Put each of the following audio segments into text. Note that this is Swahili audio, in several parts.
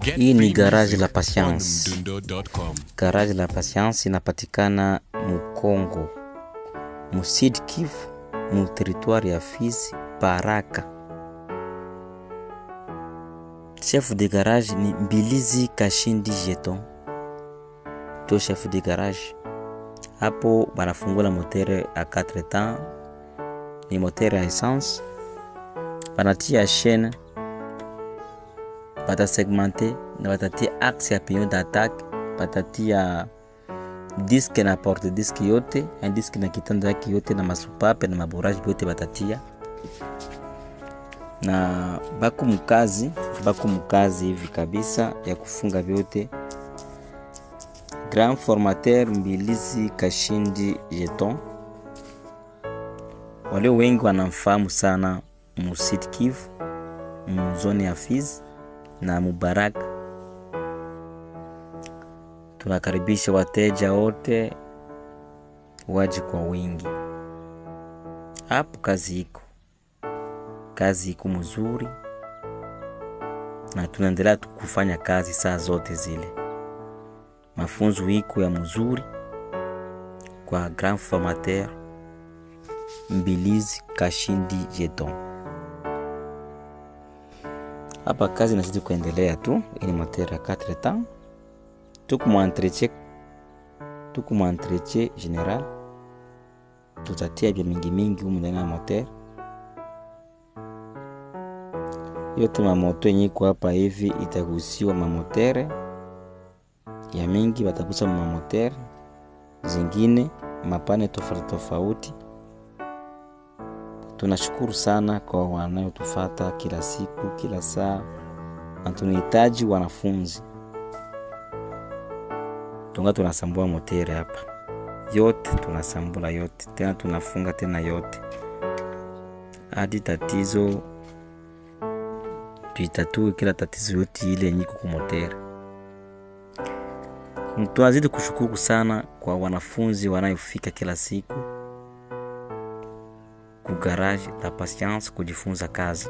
Hii ni Garage la Patience. Garage la Patience inapatikana Mukongo, Sud Kivu, mu territoire ya Fizi, Baraka. Chef de garage ni Mbilizi Kashindi Jeton, to chef de garage. Hapo banafungula motere a 4 temps, ni motere a essence. Banatia chaîne, bata segmenté, na batatia axe ya pignon d'attaque, batatia disque na porte disque yote, un disque na kitanda yake yote, na masupape na maboraji yote batatia. Na baku mkazi hivi kabisa ya kufunga vyote. Grand formateur Mbilizi Kashindi Jeton. Wale wengi wanamfahamu sana mu Sud Kivu, mu zone ya Fizi na Mubaraka. Tunakaribisha wateja wote waje kwa wingi. Hapo kazi iko mzuri, na tunaendelea kufanya kazi saa zote zile. Mafunzo iko ya mzuri kwa grand formateur Mbilizi Kashindi Jeton. Hapa kazi inazidi kuendelea tu. Ini moteur ya 4 temps. Tuko mu entretien general. Tutatia bia mingi humu ndani ya moteur. Yote mamoto yenye kwa hapa hivi itagusiwa mamotere ya mingi, batagusa mamotere zingine mapane tofauti. Tunashukuru sana kwa wanaotufuata kila siku, kila saa. Na tunahitaji wanafunzi. Tunasambua motere hapa yote, tunasambula yote, tena tunafunga tena yote, hadi tatizo tuitatue kila tatizo yote ile yenye kwa motere. Tunazidi kushukuru sana kwa wanafunzi wanayofika kila siku ku Garage la Patience kujifunza kazi.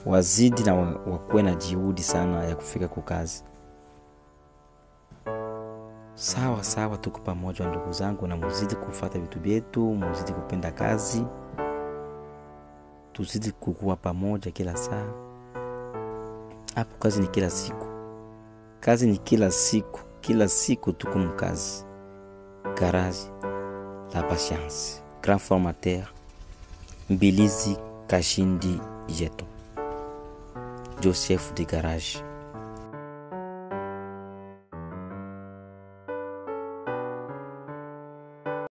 Wazidi na wakuwe na juhudi sana ya kufika ku kazi. Sawa, tuko pamoja ndugu zangu, na muzidi kufuata vitu vyetu, muzidi kupenda kazi. Tuzidi kukua pamoja kila saa. Hapo kazi ni kila siku. Kila siku tuko mkazi. Garage la Patience. Grand formateur Mbilizi Kashindi Jeton, Joseph de Garage.